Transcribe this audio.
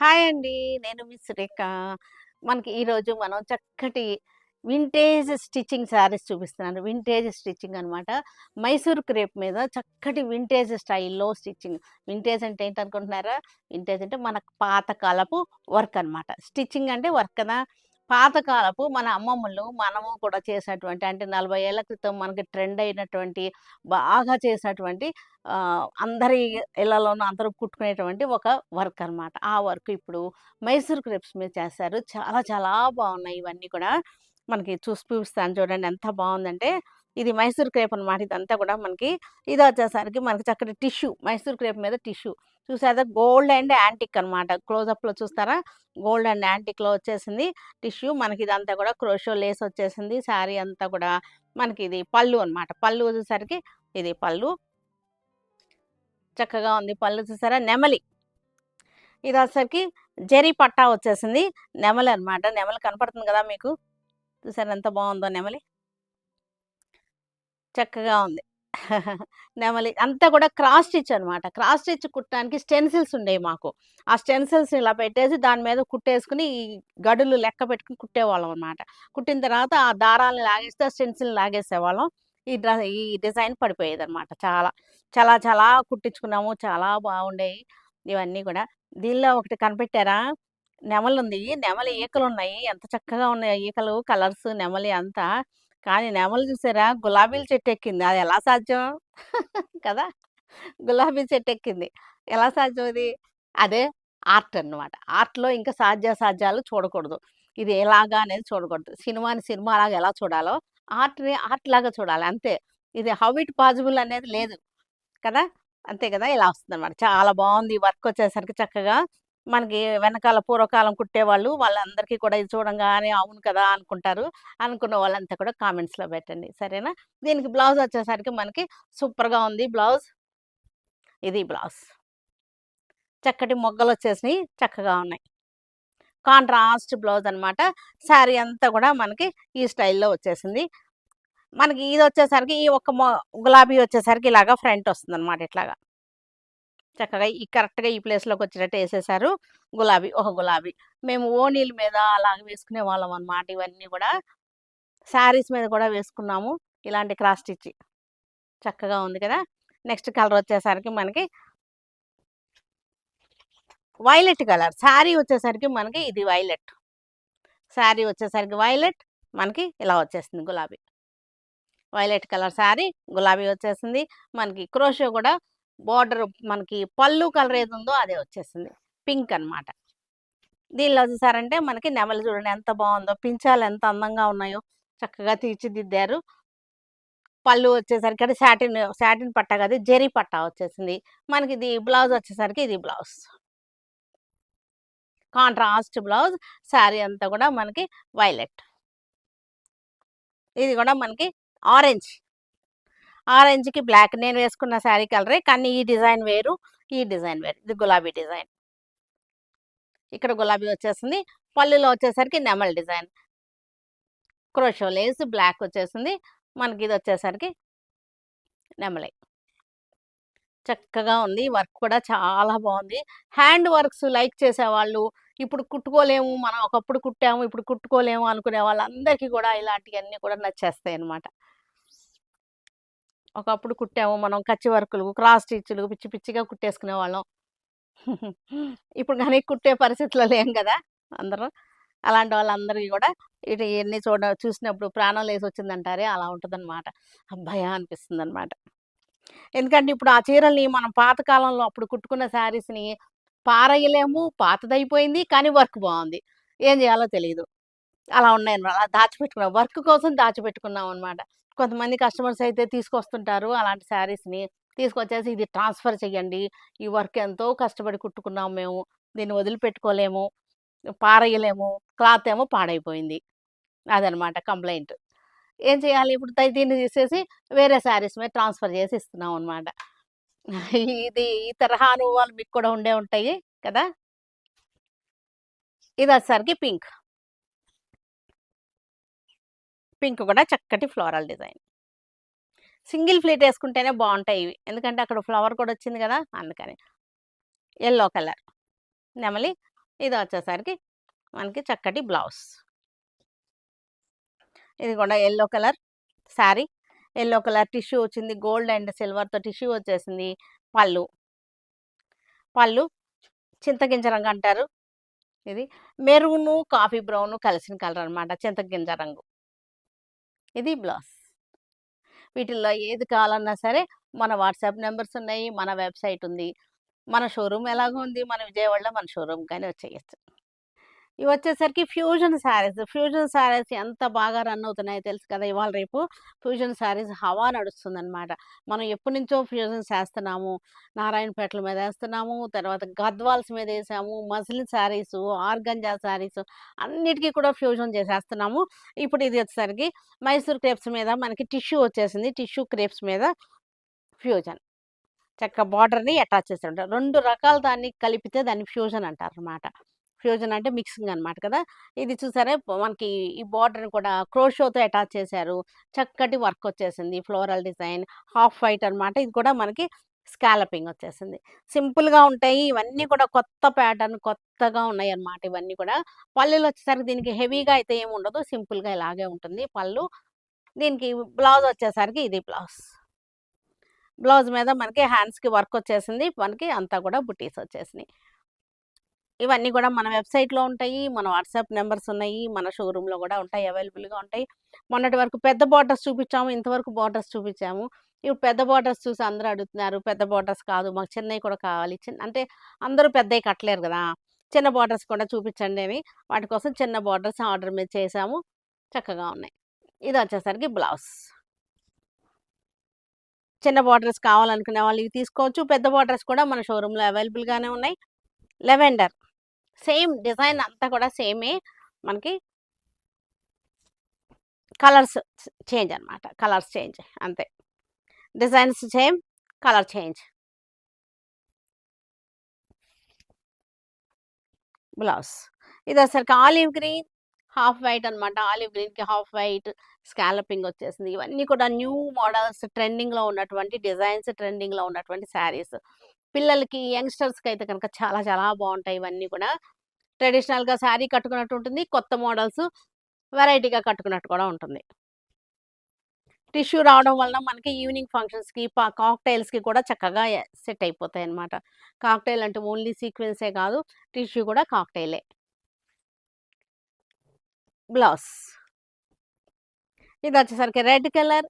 Hi అండి. నేను మీ సురేఖ. మనకి ఈరోజు మనం చక్కటి వింటేజ్ స్టిచ్చింగ్ శారీస్ చూపిస్తున్నాను. వింటేజ్ స్టిచ్చింగ్ అనమాట. మైసూర్ క్రేప్ మీద చక్కటి వింటేజ్ స్టైల్‌లో స్టిచ్చింగ్. వింటేజ్ అంటే ఏంటనుకుంటున్నారా? వింటేజ్ అంటే మన పాత కాలపు వర్క్ అనమాట. స్టిచ్చింగ్ అంటే వర్క్ కదా! పాతకాలపు మన అమ్మమ్మలు, మనము కూడా చేసినటువంటి అంటే 40 ఏళ్ల క్రితం మనకి ట్రెండ్ అయినటువంటి, బాగా చేసినటువంటి అందరి ఇళ్లలోనూ అందరూ కుట్టుకునేటువంటి ఒక వర్క్ అనమాట. ఆ వర్క్ ఇప్పుడు మైసూర్ క్రేప్స్ మీద చేశారు. చాలా చాలా బాగున్నాయి ఇవన్నీ కూడా. మనకి చూసి చూపిస్తాను చూడండి ఎంత బావుందంటే, ఇది మైసూర్ క్రేప్ అనమాట. ఇదంతా కూడా మనకి ఇదొచ్చేసరికి మనకి చక్కటి టిష్యూ. మైసూర్ క్రేప్ మీద టిష్యూ. చూసారా గోల్డ్ అండ్ యాంటిక్ అనమాట. క్లోజప్‌లో చూస్తారా? గోల్డ్ అండ్ యాంటిక్‌లో వచ్చేసింది టిష్యూ. మనకి ఇదంతా కూడా క్రోషో లేస్ వచ్చేసింది. శారీ అంతా కూడా మనకి ఇది పళ్ళు అనమాట. పళ్ళు వచ్చేసరికి ఇది పళ్ళు. చక్కగా ఉంది. పళ్ళు చూసారా? నెమలి. ఇదొచ్చేసరికి జరీ పట్టా వచ్చేసింది. నెమలనమాట. నెమలి కనపడుతుంది గదా మీకు. చూసారా ఎంత బావుందో నెమలి. చక్కగా ఉంది. నెమలి. అంతా కూడా క్రాస్ స్టిచ్ అనమాట. క్రాస్ స్టిచ్ కుట్టడానికి స్టెన్సిల్స్ ఉండేవి మాకు. ఆ స్టెన్సిల్స్ ఇలా పెట్టేసి దాని మీద కుట్టేసుకొని, ఈ గడులు లెక్క పెట్టుకొని కుట్టేవాళ్ళం అనమాట. కుట్టిన తర్వాత ఆ దారాలను లాగేస్తే ఆ స్టెన్సిల్ లాగేసేవాళ్ళం. ఈ డిజైన్ పడిపోయేదనమాట. చాలా. చాలా చాలా కుట్టించుకున్నాము. చాలా బాగుండేయి ఇవన్నీ కూడా. దీనిలో ఒకటి కనిపెట్టారా? నెమలుంది. నెమలి ఈకలున్నాయి. ఎంత చక్కగా ఉన్నాయి ఆ ఈకలు, కలర్స్ నెమలి అంతా. కానీ నెమలి చూసారా? గులాబీల చెట్టెక్కింది. అదెలా సాధ్యం? కదా! గులాబీ చెట్టెక్కింది. ఎలా సాధ్యం అది? అదే ఆర్ట్ అన్నమాట. ఆర్ట్‌లో ఇంకా సాధ్యాసాధ్యాలు చూడకూడదు. ఇది ఎలాగా అనేది చూడకూడదు. సినిమాని సినిమాలాగా ఎలా చూడాలో, ఆర్ట్‌ని ఆర్ట్‌లాగా చూడాలి అంతే. ఇది హౌ ఇట్ పాసిబుల్ అనేది లేదు. కదా! అంతే కదా! ఇలా వస్తుందన్నమాట. చాలా బావుంది. ఈ వర్కొచ్చేసరికి చక్కగా మనకి వెనకాల పూర్వకాలం కుట్టేవాళ్ళు, వాళ్ళందరికీ కూడా ఇది చూడంగానే అవును కదా! అనుకుంటారు. అనుకున్న వాళ్ళంతా కూడా కామెంట్స్‌లో పెట్టండి. సరేనా? దీనికి బ్లౌజొచ్చేసరికి మనకి సూపర్‌గా ఉంది బ్లౌజ్. ఇది బ్లౌజ్. చక్కటి మొగ్గలొచ్చేసినియి. చక్కగా ఉన్నాయి. కాంట్రాస్ట్ బ్లౌజ్ అనమాట. శారీ అంతా కూడా మనకి ఈ స్టైల్‌లో వచ్చేసింది. మనకి ఇదొచ్చేసరికి ఈ ఒక్క గులాబీ వచ్చేసరికి ఇలాగా ఫ్రంట్ వస్తుందనమాట ఇట్లాగా. చక్కగా కరెక్ట్‌గా ఈ ప్లేస్‌లోకొచ్చేటట్టు ఏసేశారు. గులాబీ, ఒక గులాబీ. మేము ఓణీల మీద అలాగ వేసుకునేవాళ్ళం అనమాట ఇవన్నీ గూడా. శారీస్ మీద కూడా వేసుకున్నాము. ఇలాంటి క్రాస్ స్టిచ్. చక్కగా ఉంది కదా! నెక్స్ట్ కలరొచ్చేసరికి మనకి వైలెట్ కలర్. శారీ వచ్చేసరికి మనకి ఇది వైలెట్. శారీ వచ్చేసరికి వైలెట్. మనకి ఇలా వచ్చేస్తుంది గులాబీ. వైలెట్ కలర్ శారీ, గులాబీ వచ్చేసింది. మనకి క్రోషో గూడా బోర్డర్ మనకి పళ్ళు కలర్ ఏదుందో అదే వచ్చేసింది. పింక్ అనమాట. దీనిలో చూసారంటే మనకి నెమలి చూడండి ఎంత బావుందో. పించాలు ఎంత అందంగా ఉన్నాయో. చక్కగా తీర్చిదిద్దారు. పళ్ళు వచ్చేసరికి అంటే సాటిన్ పట్టా కాదు జరీ పట్టా వచ్చేసింది. మనకిది బ్లౌజ్ వచ్చేసరికి ఇది బ్లౌజ్. Contrast blouse. శారీ అంతా కూడా మనకి వైలెట్. ఇది కూడా మనకి ఆరెంజ్. ఆరెంజ్‌కి బ్లాక్. నేను వేసుకున్న శారీ కలరే. కానీ ఈ డిజైన్ వేరు. ఈ డిజైన్ వేరు. ఇది గులాబీ డిజైన్. ఇక్కడ గులాబీ వచ్చేసింది. పళ్ళులో వచ్చేసరికి నెమలి డిజైన్. క్రోషో లేస్ బ్లాక్ వచ్చేసింది. మనకి ఇదొచ్చేసరికి నెమలి. చక్కగా ఉంది. వర్క్ కూడా చాలా బావుంది. హ్యాండ్ వర్క్స్ లైక్ చేసేవాళ్ళు, ఇప్పుడు కుట్టుకోలేము, మనం ఒకప్పుడు కుట్టాము, ఇప్పుడు కుట్టుకోలేము అనుకునే వాళ్ళందరికీ కూడా ఇలాంటియన్నీ కూడా నచ్చేస్తాయన్నమాట. ఒకప్పుడు కుట్టాము మనం కచ్చి వర్కులు, క్రాస్ స్టిచ్‌లు పిచ్చి పిచ్చిగా కుట్టేసుకునేవాళ్ళం. ఇప్పుడు గాని కుట్టే పరిస్థితిలో లేం గదా! అందరం. అలాంటి వాళ్ళందరికీ గూడా ఇయన్నీ చూసినప్పుడు ప్రాణం లేసొచ్చిందంటారే అలా ఉంటదనమాట. హమ్మయ్య! అనిపిస్తుందనమాట. ఎందుకంటే ఇప్పుడు ఆ చీరల్ని మనం పాత కాలంలో అప్పుడు కుట్టుకున్న శారీస్‌ని పారేయలేము, పాతదయిపోయింది. కానీ వర్క్ బావుంది. ఏం జేయాలో తెలీదు. అలా ఉన్నాయన్నమాట. అలా దాచిపెట్టుకున్నాం. వర్క్ కోసం దాచిపెట్టుకున్నామనమాట. కొంతమంది కస్టమర్స్ అయితే తీసుకొస్తుంటారు అలాంటి శారీస్‌ని. తీసుకొచ్చేసి ఇది ట్రాన్స్‌ఫర్ చేయండి. ఈ వర్క్ ఎంతో కష్టపడి కుట్టుకున్నాం మేము. దీన్ని వదిలిపెట్టుకోలేము. పారేయలేము. క్లాత్ ఏమో పాడైపోయింది. అదనమాట కంప్లెయింట్. ఏం చేయాలి ఇప్పుడు దీన్ని తీసేసి వేరే శారీస్ మీద ట్రాన్స్‌ఫర్ చేసి ఇస్తున్నామనమాట. ఈ తరహా అనుభవాలు మీకు కూడా ఉండే ఉంటాయి కదా! ఇదొచ్చేసరికి పింక్. పింక్ కూడా చక్కటి ఫ్లోరల్ డిజైన్. సింగిల్ ఫ్లేట్ ఏసుకుంటేనే బావుంటాయి ఇవి. ఎందుకంటే అక్కడ ఫ్లవర్ కూడా వచ్చింది గదా! అందుకని. యెల్లో కలర్ నెమలి. ఇది వచ్చేసరికి మనకి చక్కటి బ్లౌజ్. ఇది కూడా yellow colour sari. Yellow colour tissue వచ్చింది. గోల్డ్ అండ్ సిల్వర్‌తో టిష్యూ వచ్చేసింది. పళ్ళు. పళ్ళు చింతగింజ రంగు అంటారు. ఇది మెరూను, కాఫీ బ్రౌను కలిసిన కలర్ అనమాట. చింతగింజ రంగు. ఇది బ్లౌజ్. వీటిల్లో ఏది కావాలన్నా సరే మన వాట్సాప్ నంబర్స్ ఉన్నాయి. మన వెబ్‌సైట్ ఉంది. మన షోరూమ్ ఎలాగో ఉంది. మన విజయవాడలో మన షోరూమ్ గాని వచ్చేయొచ్చు. ఇవొచ్చేసరికి ఫ్యూజన్ శారీస్. ఫ్యూజన్ శారీస్ ఎంత బాగా రన్ అవుతున్నాయో తెలుసు కదా! ఇవాళ రేపు ఫ్యూజన్ శారీస్ హవా నడుస్తుందనమాట. మనం ఎప్పటినుంచో ఫ్యూజన్స్ ఏస్తన్నాము. నారాయణపేటల మీదేస్తన్నాము. తర్వాత గద్వాల్స్ మీదేసాము. మస్లిన్ శారీసు, ఆర్గంజా శారీసు అన్నిటికి కూడా ఫ్యూజన్ చేసేస్తున్నాము. ఇప్పుడు ఇది వచ్చేసరికి మైసూర్ క్రేప్స్ మీద మనకి టిష్యూ వచ్చేసింది. టిష్యూ క్రేప్స్ మీద ఫ్యూజన్. చక్క బార్డర్‌ని అటాచ్ చేసాడు. 2 రకాల దాన్ని కలిపితే దాన్ని ఫ్యూజన్ అంటారనమాట. ఫ్యూజన్ అంటే మిక్సింగ్ అనమాట కదా! ఇది చూసారా మనకి ఈ బార్డర్‌ని కూడా క్రోషోతో అటాచ్ చేశారు. చక్కటి వర్క్ వచ్చేసింది. ఫ్లోరల్ డిజైన్, హాఫ్ వైట్ అనమాట. ఇది కూడా మనకి స్కాలపింగ్ వచ్చేసింది. సింపుల్‌గా ఉంటాయి. ఇవన్నీ కూడా కొత్త ప్యాటర్న్ కొత్తగా ఉన్నాయన్నమాట ఇవన్నీ కూడా. పళ్ళులు వచ్చేసరికి దీనికి హెవీగా అయితే ఏమి ఉండదు. సింపుల్‌గా ఇలాగే ఉంటుంది పళ్ళు. దీనికి బ్లౌజ్ వచ్చేసరికి ఇది బ్లౌజ్. బ్లౌజ్ మీద మనకి హ్యాండ్స్‌కి వర్క్ వచ్చేసింది. మనకి అంతా కూడా బుటీస్ వచ్చేసినాయి. ఇవన్నీ కూడా మన వెబ్‌సైట్‌లో ఉంటాయి. మన వాట్సాప్ నంబర్స్ ఉన్నాయి. మన షోరూమ్‌లో కూడా ఉంటాయి. అవైలబుల్‌గా ఉంటాయి. మొన్నటి వరకు పెద్ద బార్డర్స్ చూపించాము. ఇంతవరకు బార్డర్స్ చూపించాము. ఇప్పుడు పెద్ద బార్డర్స్ చూసి అందరూ అడుగుతున్నారు. పెద్ద బార్డర్స్ కాదు మాకు చిన్నయి కూడా కావాలి. అంటే అందరూ పెద్దయి కట్టలేరు గదా! చిన్న బార్డర్స్ కూడా చూపించండి అని వాటి కోసం చిన్న బార్డర్స్ ఆర్డర్ మీద చేసాము. చక్కగా ఉన్నాయి. ఇదొచ్చేసరికి బ్లౌజ్. చిన్న బార్డర్స్ కావాలనుకునే వాళ్ళు ఇవి తీసుకోవచ్చు. పెద్ద బార్డర్స్ కూడా మన షోరూమ్‌లో అవైలబుల్‌గానే ఉన్నాయి. లెవెండర్ సేమ్ డిజైన్ అంతా కూడా సేమే. మనకి కలర్స్ చేంజ్ అనమాట. కలర్స్ చేంజ్ అంతే. Designs same, colour change. Blouse. ఇదొసరికి ఆలివ్ గ్రీన్, హాఫ్ వైట్ అనమాట. ఆలివ్ గ్రీన్‌కి హాఫ్ వైట్ స్కాలపింగ్ వచ్చేసింది. ఇవన్నీ కూడా న్యూ మోడల్స్ ట్రెండింగ్‌లో ఉన్నటువంటి డిజైన్స్, ట్రెండింగ్‌లో ఉన్నటువంటి శారీస్. పిల్లలకి, యంగ్‌స్టర్స్‌కి అయితే కనుక చాలా చాలా బావుంటాయి ఇవన్నీ కూడా. ట్రెడిషనల్‌గా శారీ కట్టుకున్నట్టు ఉంటుంది. కొత్త మోడల్స్ వెరైటీగా కట్టుకున్నట్టు కూడా ఉంటుంది. టిష్యూ రావడం వలన మనకి ఈవినింగ్ ఫంక్షన్స్‌కి, కాక్టెయిల్స్‌కి కూడా చక్కగా సెట్ అయిపోతాయన్నమాట. కాక్టెయిల్ అంటే ఓన్లీ సీక్వెన్సే కాదు. టిష్యూ కూడా కాక్టెయిలే. బ్లౌజ్. ఇదొచ్చేసరికి రెడ్ కలర్,